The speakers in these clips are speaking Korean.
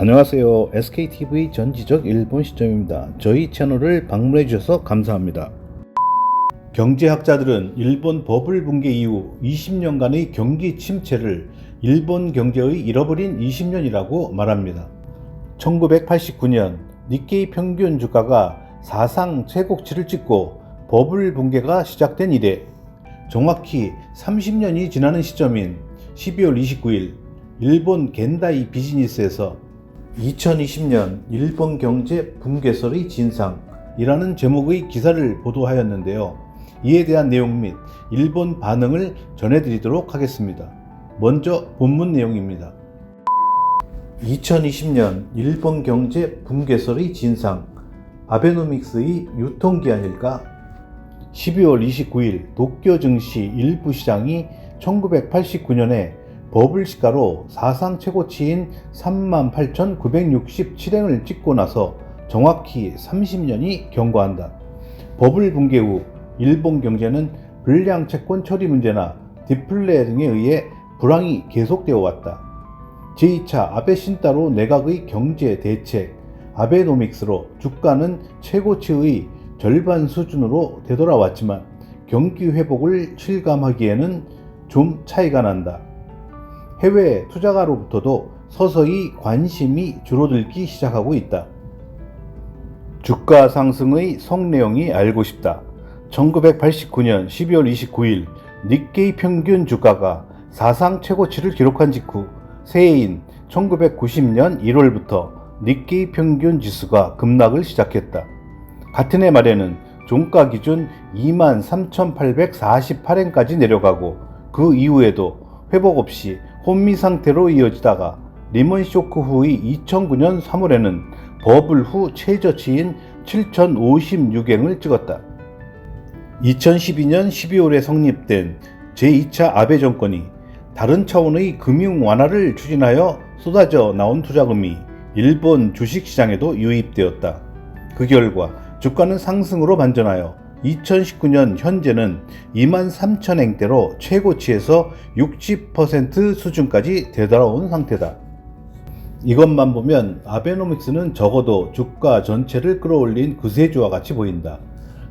안녕하세요. SKTV 전지적 일본 시점입니다. 저희 채널을 방문해 주셔서 감사합니다. 경제학자들은 일본 버블 붕괴 이후 20년간의 경기 침체를 일본 경제의 잃어버린 20년이라고 말합니다. 1989년 니케이 평균 주가가 사상 최고치를 찍고 버블 붕괴가 시작된 이래 정확히 30년이 지나는 시점인 12월 29일 일본 겐다이 비즈니스에서 2020년 일본 경제 붕괴설의 진상이라는 제목의 기사를 보도하였는데요. 이에 대한 내용 및 일본 반응을 전해드리도록 하겠습니다. 먼저 본문 내용입니다. 2020년 일본 경제 붕괴설의 진상, 아베노믹스의 유통기한일까? 12월 29일 도쿄 증시 일부 시장이 1989년에 버블 시가로 사상 최고치인 38,967엔을 찍고 나서 정확히 30년이 경과한다. 버블 붕괴 후 일본 경제는 불량 채권 처리 문제나 디플레 등에 의해 불황이 계속되어 왔다. 제2차 아베 신타로 내각의 경제 대책 아베노믹스로 주가는 최고치의 절반 수준으로 되돌아왔지만 경기 회복을 실감하기에는 좀 차이가 난다. 해외 투자가로부터도 서서히 관심이 줄어들기 시작하고 있다. 주가 상승의 속내용이 알고 싶다. 1989년 12월 29일 니케이 평균 주가가 사상 최고치를 기록한 직후 새해인 1990년 1월부터 니케이 평균 지수가 급락을 시작했다. 같은 해 말에는 종가 기준 23,848엔까지 내려가고 그 이후에도 회복 없이 혼미 상태로 이어지다가 리먼 쇼크 후의 2009년 3월에는 버블 후 최저치인 7,056엔을 찍었다. 2012년 12월에 성립된 제2차 아베 정권이 다른 차원의 금융 완화를 추진하여 쏟아져 나온 투자금이 일본 주식시장에도 유입되었다. 그 결과 주가는 상승으로 반전하여 2019년 현재는 23,000엔대로 최고치에서 60% 수준까지 되돌아온 상태다. 이것만 보면 아베노믹스는 적어도 주가 전체를 끌어올린 구세주와 같이 보인다.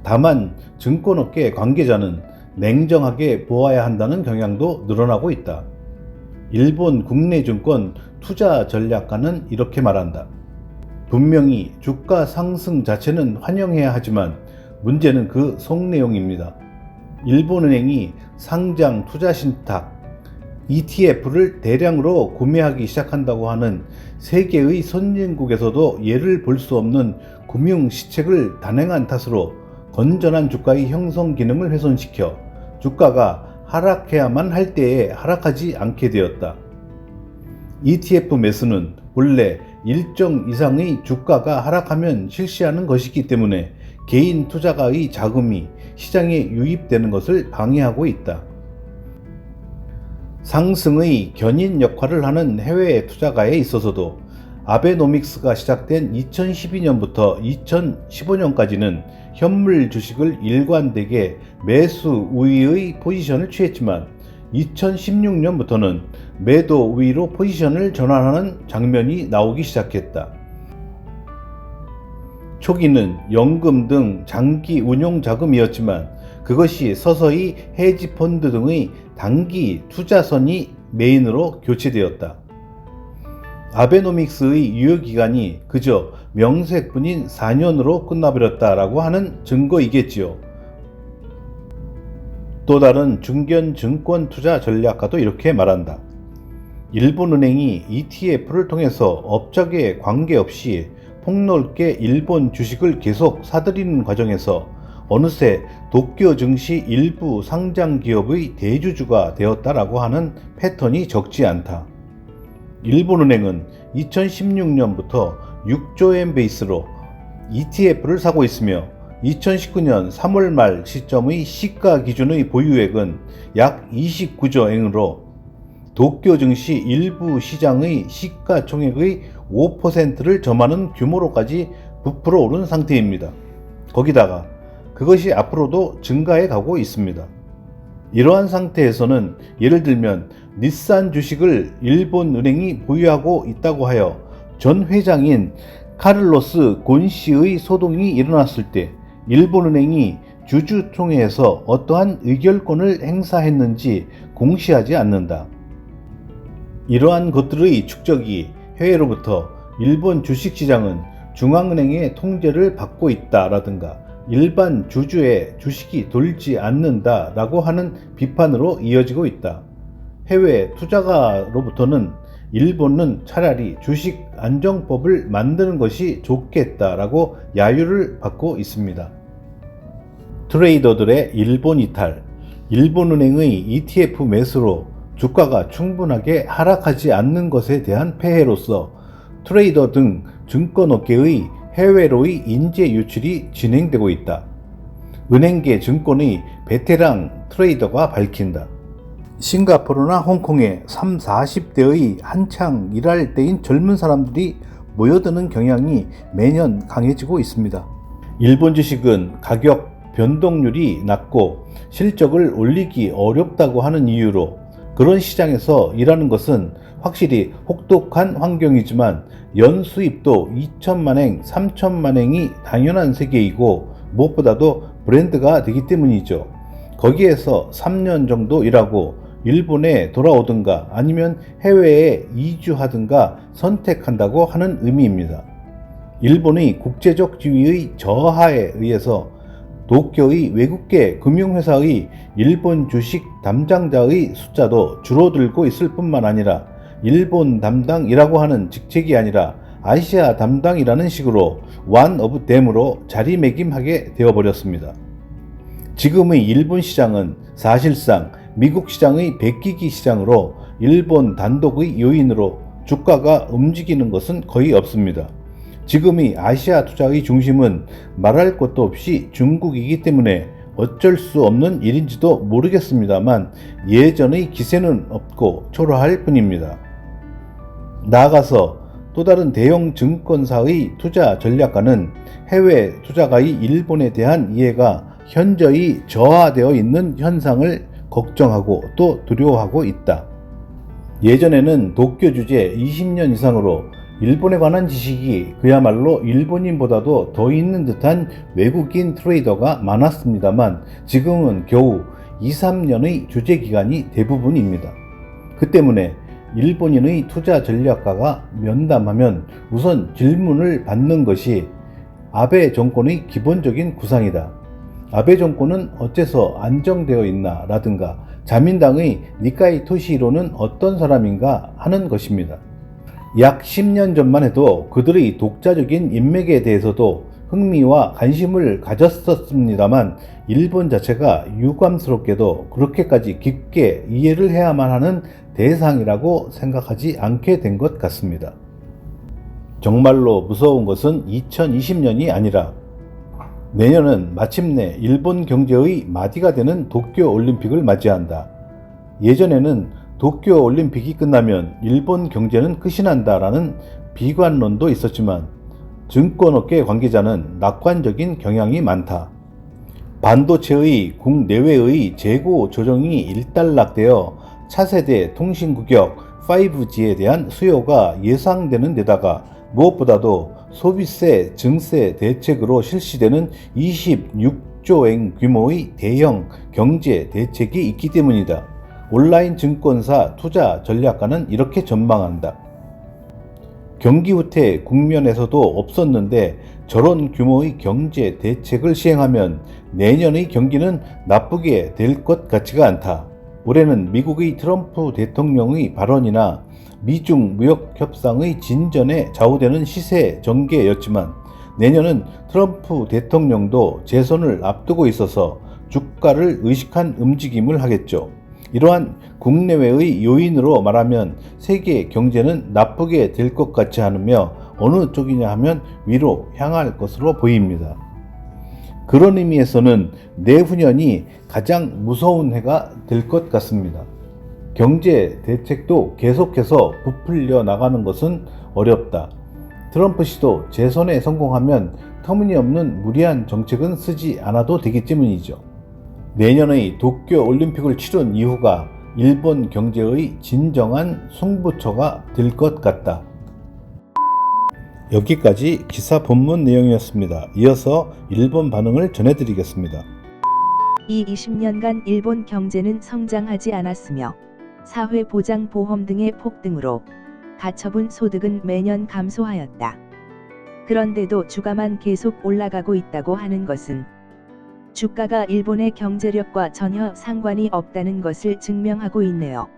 다만 증권업계 관계자는 냉정하게 보아야 한다는 경향도 늘어나고 있다. 일본 국내증권 투자전략가는 이렇게 말한다. 분명히 주가 상승 자체는 환영해야 하지만 문제는 그 속내용입니다. 일본은행이 상장 투자신탁 ETF를 대량으로 구매하기 시작한다고 하는 세계의 선진국에서도 예를 볼 수 없는 금융시책을 단행한 탓으로 건전한 주가의 형성 기능을 훼손시켜 주가가 하락해야만 할 때에 하락하지 않게 되었다. ETF 매수는 원래 일정 이상의 주가가 하락하면 실시하는 것이기 때문에 개인 투자가의 자금이 시장에 유입되는 것을 방해하고 있다. 상승의 견인 역할을 하는 해외 투자가에 있어서도 아베노믹스가 시작된 2012년부터 2015년까지는 현물 주식을 일관되게 매수 우위의 포지션을 취했지만 2016년부터는 매도 우위로 포지션을 전환하는 장면이 나오기 시작했다. 초기는 연금 등 장기 운용 자금이었지만 그것이 서서히 헤지 펀드 등의 단기 투자선이 메인으로 교체되었다. 아베노믹스의 유효기간이 그저 명색뿐인 4년으로 끝나버렸다라고 하는 증거이겠지요. 또 다른 중견 증권 투자 전략가도 이렇게 말한다. 일본은행이 ETF를 통해서 업적에 관계없이 폭넓게 일본 주식을 계속 사들이는 과정에서 어느새 도쿄 증시 일부 상장 기업의 대주주가 되었다라고 하는 패턴이 적지 않다. 일본은행은 2016년부터 6조엔 베이스로 ETF를 사고 있으며 2019년 3월 말 시점의 시가 기준의 보유액은 약 29조엔으로 도쿄 증시 일부 시장의 시가총액의 5%를 점하는 규모로까지 부풀어 오른 상태입니다. 거기다가 그것이 앞으로도 증가해 가고 있습니다. 이러한 상태에서는 예를 들면 닛산 주식을 일본 은행이 보유하고 있다고 하여 전 회장인 카를로스 곤시의 소동이 일어났을 때 일본은행이 주주총회에서 어떠한 의결권을 행사했는지 공시하지 않는다. 이러한 것들의 축적이 해외로부터 일본 주식시장은 중앙은행의 통제를 받고 있다라든가 일반 주주의 주식이 돌지 않는다라고 하는 비판으로 이어지고 있다. 해외 투자가로부터는 일본은 차라리 주식 안정법을 만드는 것이 좋겠다라고 야유를 받고 있습니다. 트레이더들의 일본 이탈, 일본은행의 ETF 매수로 주가가 충분하게 하락하지 않는 것에 대한 폐해로서 트레이더 등 증권업계의 해외로의 인재 유출이 진행되고 있다. 은행계 증권의 베테랑 트레이더가 밝힌다. 싱가포르나 홍콩에 30, 40대의 한창 일할 때인 젊은 사람들이 모여드는 경향이 매년 강해지고 있습니다. 일본 주식은 가격 변동률이 낮고 실적을 올리기 어렵다고 하는 이유로 그런 시장에서 일하는 것은 확실히 혹독한 환경이지만 연수입도 2천만행, 3천만행이 당연한 세계이고 무엇보다도 브랜드가 되기 때문이죠. 거기에서 3년 정도 일하고 일본에 돌아오든가 아니면 해외에 이주하든가 선택한다고 하는 의미입니다. 일본의 국제적 지위의 저하에 의해서 도쿄의 외국계 금융회사의 일본 주식 담당자의 숫자도 줄어들고 있을 뿐만 아니라 일본 담당이라고 하는 직책이 아니라 아시아 담당이라는 식으로 one of them으로 자리매김하게 되어버렸습니다. 지금의 일본 시장은 사실상 미국 시장의 베끼기 시장으로 일본 단독의 요인으로 주가가 움직이는 것은 거의 없습니다. 지금의 아시아 투자의 중심은 말할 것도 없이 중국이기 때문에 어쩔 수 없는 일인지도 모르겠습니다만 예전의 기세는 없고 초라할 뿐입니다. 나아가서 또 다른 대형 증권사의 투자 전략가는 해외 투자가의 일본에 대한 이해가 현저히 저하되어 있는 현상을 걱정하고 또 두려워하고 있다. 예전에는 도쿄 주재 20년 이상으로 일본에 관한 지식이 그야말로 일본인보다도 더 있는 듯한 외국인 트레이더가 많았습니다만 지금은 겨우 2, 3년의 주재 기간이 대부분입니다. 그 때문에 일본인의 투자 전략가가 면담하면 우선 질문을 받는 것이 아베 정권의 기본적인 구상이다. 아베 정권은 어째서 안정되어 있나 라든가 자민당의 니카이 토시히로는 어떤 사람인가 하는 것입니다. 약 10년 전만 해도 그들의 독자적인 인맥에 대해서도 흥미와 관심을 가졌었습니다만 일본 자체가 유감스럽게도 그렇게까지 깊게 이해를 해야만 하는 대상이라고 생각하지 않게 된 것 같습니다. 정말로 무서운 것은 2020년이 아니라 내년은 마침내 일본 경제의 마디가 되는 도쿄 올림픽을 맞이한다. 예전에는 도쿄 올림픽이 끝나면 일본 경제는 끝이 난다라는 비관론도 있었지만 증권업계 관계자는 낙관적인 경향이 많다. 반도체의 국내외의 재고 조정이 일단락되어 차세대 통신구격 5G에 대한 수요가 예상되는 데다가 무엇보다도 소비세 증세 대책으로 실시되는 26조엔 규모의 대형 경제 대책이 있기 때문이다. 온라인 증권사 투자 전략가는 이렇게 전망한다. 경기 후퇴 국면에서도 없었는데 저런 규모의 경제 대책을 시행하면 내년의 경기는 나쁘게 될 것 같지가 않다. 올해는 미국의 트럼프 대통령의 발언이나 미중 무역 협상의 진전에 좌우되는 시세 전개였지만 내년은 트럼프 대통령도 재선을 앞두고 있어서 주가를 의식한 움직임을 하겠죠. 이러한 국내외의 요인으로 말하면 세계 경제는 나쁘게 될 것 같지 않으며 어느 쪽이냐 하면 위로 향할 것으로 보입니다. 그런 의미에서는 내후년이 가장 무서운 해가 될 것 같습니다. 경제 대책도 계속해서 부풀려 나가는 것은 어렵다. 트럼프 씨도 재선에 성공하면 터무니없는 무리한 정책은 쓰지 않아도 되기 때문이죠. 내년의 도쿄 올림픽을 치른 이후가 일본 경제의 진정한 승부처가 될 것 같다. 여기까지 기사 본문 내용이었습니다. 이어서 일본 반응을 전해드리겠습니다. 이 20년간 일본 경제는 성장하지 않았으며 사회보장보험 등의 폭등으로 가처분 소득은 매년 감소하였다. 그런데도 주가만 계속 올라가고 있다고 하는 것은 주가가 일본의 경제력과 전혀 상관이 없다는 것을 증명하고 있네요.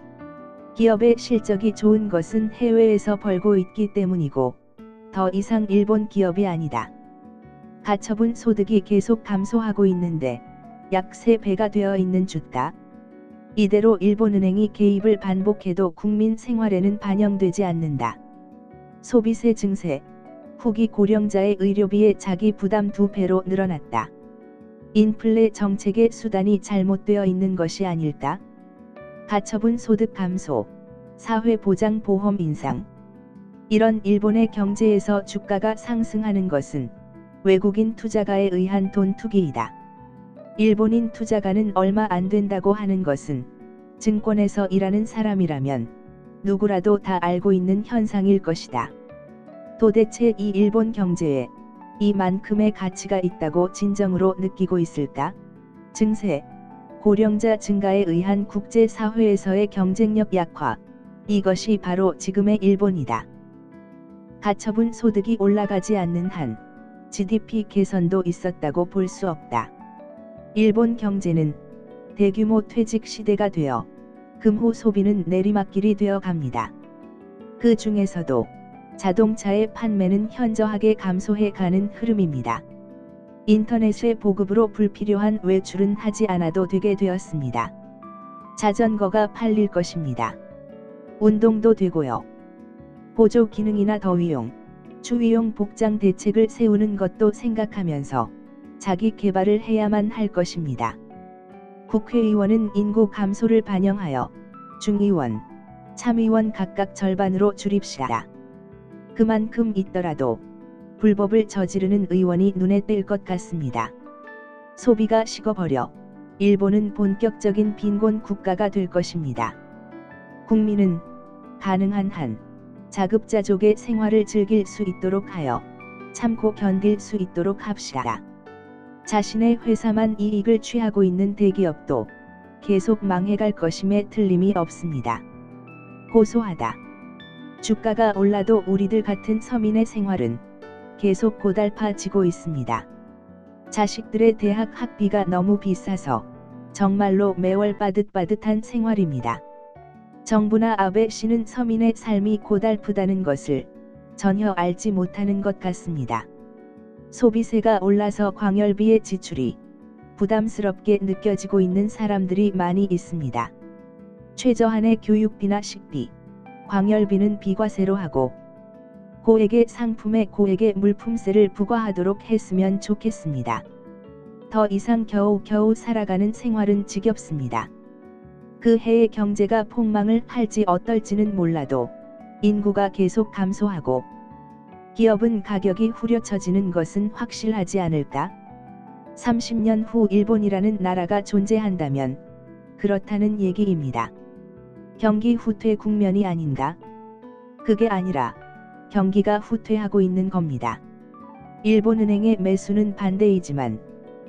기업의 실적이 좋은 것은 해외에서 벌고 있기 때문이고 더 이상 일본 기업이 아니다. 가처분 소득이 계속 감소하고 있는데 약 3배가 되어 있는 주가. 이대로 일본은행이 개입을 반복해도 국민 생활에는 반영되지 않는다. 소비세 증세, 후기 고령자의 의료비의 자기 부담 2배로 늘어났다. 인플레 정책의 수단이 잘못되어 있는 것이 아닐까? 가처분 소득 감소, 사회보장보험 인상. 이런 일본의 경제에서 주가가 상승하는 것은 외국인 투자가에 의한 돈 투기이다. 일본인 투자가는 얼마 안 된다고 하는 것은 증권에서 일하는 사람이라면 누구라도 다 알고 있는 현상일 것이다. 도대체 이 일본 경제에 이만큼의 가치가 있다고 진정으로 느끼고 있을까? 증세, 고령자 증가에 의한 국제사회에서의 경쟁력 약화, 이것이 바로 지금의 일본이다. 가처분 소득이 올라가지 않는 한 GDP 개선도 있었다고 볼 수 없다. 일본 경제는 대규모 퇴직 시대가 되어 금후 소비는 내리막길이 되어 갑니다. 그 중에서도 자동차의 판매는 현저하게 감소해 가는 흐름입니다. 인터넷의 보급으로 불필요한 외출은 하지 않아도 되게 되었습니다. 자전거가 팔릴 것입니다. 운동도 되고요. 보조 기능이나 더위용, 추위용 복장 대책을 세우는 것도 생각하면서 자기 개발을 해야만 할 것입니다. 국회의원은 인구 감소를 반영하여 중의원, 참의원 각각 절반으로 줄입시다. 그만큼 있더라도 불법을 저지르는 의원이 눈에 띌 것 같습니다. 소비가 식어버려 일본은 본격적인 빈곤 국가가 될 것입니다. 국민은 가능한 한 자급자족의 생활을 즐길 수 있도록 하여 참고 견딜 수 있도록 합시다. 자신의 회사만 이익을 취하고 있는 대기업도 계속 망해갈 것임에 틀림이 없습니다. 고소하다. 주가가 올라도 우리들 같은 서민의 생활은 계속 고달파지고 있습니다. 자식들의 대학 학비가 너무 비싸서 정말로 매월 빠듯빠듯한 생활입니다. 정부나 아베 씨는 서민의 삶이 고달프다는 것을 전혀 알지 못하는 것 같습니다. 소비세가 올라서 광열비의 지출이 부담스럽게 느껴지고 있는 사람들이 많이 있습니다. 최저한의 교육비나 식비, 광열비는 비과세로 하고 고액의 상품에 고액의 물품세를 부과하도록 했으면 좋겠습니다. 더 이상 겨우겨우 살아가는 생활은 지겹습니다. 그 해의 경제가 폭망을 할지 어떨지는 몰라도 인구가 계속 감소하고 기업은 가격이 후려쳐지는 것은 확실하지 않을까? 30년 후 일본이라는 나라가 존재한다면 그렇다는 얘기입니다. 경기 후퇴 국면이 아닌가? 그게 아니라 경기가 후퇴하고 있는 겁니다. 일본은행의 매수는 반대이지만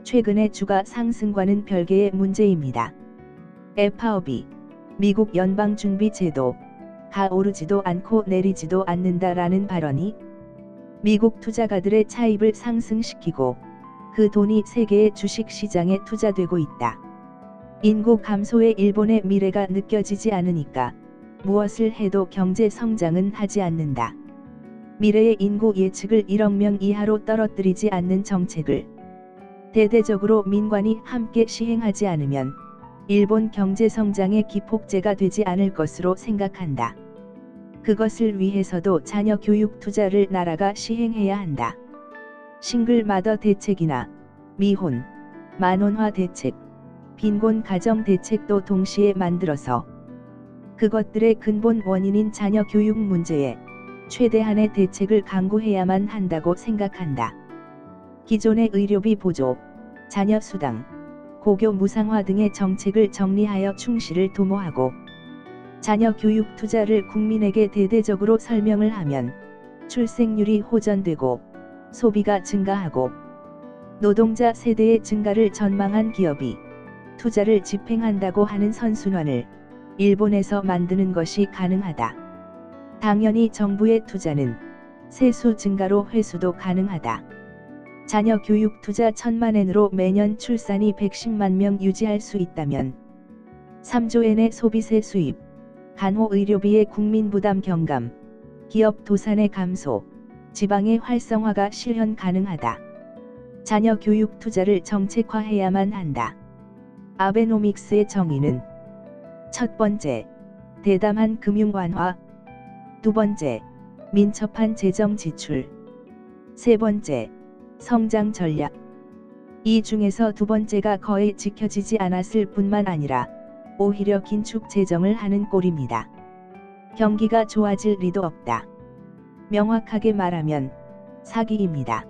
최근의 주가 상승과는 별개의 문제입니다. FRB, 미국 연방준비제도가 오르지도 않고 내리지도 않는다라는 발언이 미국 투자가들의 차입을 상승시키고 그 돈이 세계의 주식시장에 투자되고 있다. 인구 감소의 일본의 미래가 느껴지지 않으니까 무엇을 해도 경제 성장은 하지 않는다. 미래의 인구 예측을 1억 명 이하로 떨어뜨리지 않는 정책을 대대적으로 민관이 함께 시행하지 않으면 일본 경제 성장의 기폭제가 되지 않을 것으로 생각한다. 그것을 위해서도 자녀 교육 투자를 나라가 시행해야 한다. 싱글 마더 대책이나 미혼, 만원화 대책, 빈곤 가정 대책도 동시에 만들어서 그것들의 근본 원인인 자녀 교육 문제에 최대한의 대책을 강구해야만 한다고 생각한다. 기존의 의료비 보조, 자녀 수당, 고교 무상화 등의 정책을 정리하여 충실을 도모하고 자녀 교육 투자를 국민에게 대대적으로 설명을 하면 출생률이 호전되고 소비가 증가하고 노동자 세대의 증가를 전망한 기업이 투자를 집행한다고 하는 선순환을 일본에서 만드는 것이 가능하다. 당연히 정부의 투자는 세수 증가로 회수도 가능하다. 자녀 교육 투자 1000만엔으로 매년 출산이 110만 명 유지할 수 있다면 3조엔의 소비세 수입, 간호 의료비의 국민 부담 경감, 기업 도산의 감소, 지방의 활성화가 실현 가능하다. 자녀 교육 투자를 정책화해야만 한다. 아베노믹스의 정의는 첫 번째, 대담한 금융 완화, 두 번째, 민첩한 재정 지출, 세 번째, 성장 전략. 이 중에서 두 번째가 거의 지켜지지 않았을 뿐만 아니라 오히려 긴축 재정을 하는 꼴입니다. 경기가 좋아질 리도 없다. 명확하게 말하면 사기입니다.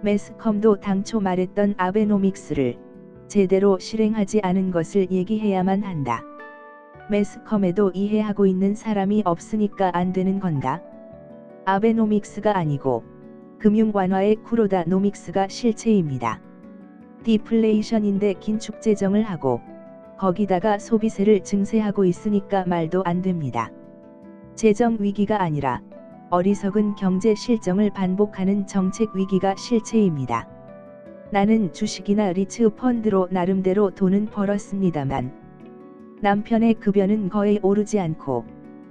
매스컴도 당초 말했던 아베노믹스를 제대로 실행하지 않은 것을 얘기해야만 한다. 매스컴에도 이해하고 있는 사람이 없으니까 안 되는 건가? 아베노믹스가 아니고 금융 완화의 쿠로다노믹스가 실체입니다. 디플레이션인데 긴축 재정을 하고 거기다가 소비세를 증세하고 있으니까 말도 안 됩니다. 재정 위기가 아니라 어리석은 경제 실정을 반복하는 정책 위기가 실체입니다. 나는 주식이나 리츠 펀드로 나름대로 돈은 벌었습니다만 남편의 급여는 거의 오르지 않고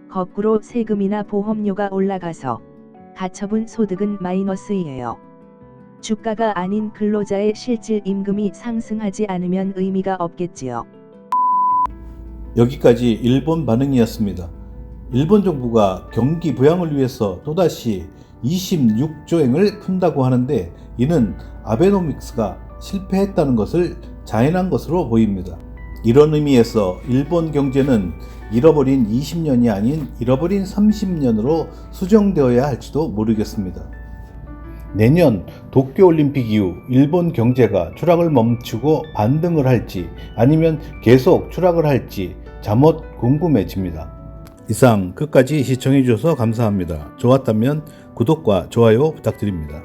거꾸로 세금이나 보험료가 올라가서 가처분 소득은 마이너스이에요. 주가가 아닌 근로자의 실질 임금이 상승하지 않으면 의미가 없겠지요. 여기까지 일본 반응이었습니다. 일본 정부가 경기 부양을 위해서 또다시 26조엔을 푼다고 하는데 이는 아베노믹스가 실패했다는 것을 자인한 것으로 보입니다. 이런 의미에서 일본 경제는 잃어버린 20년이 아닌 잃어버린 30년으로 수정되어야 할지도 모르겠습니다. 내년 도쿄올림픽 이후 일본 경제가 추락을 멈추고 반등을 할지 아니면 계속 추락을 할지 잠옷 궁금해집니다. 이상 끝까지 시청해 주셔서 감사합니다. 좋았다면 구독과 좋아요 부탁드립니다.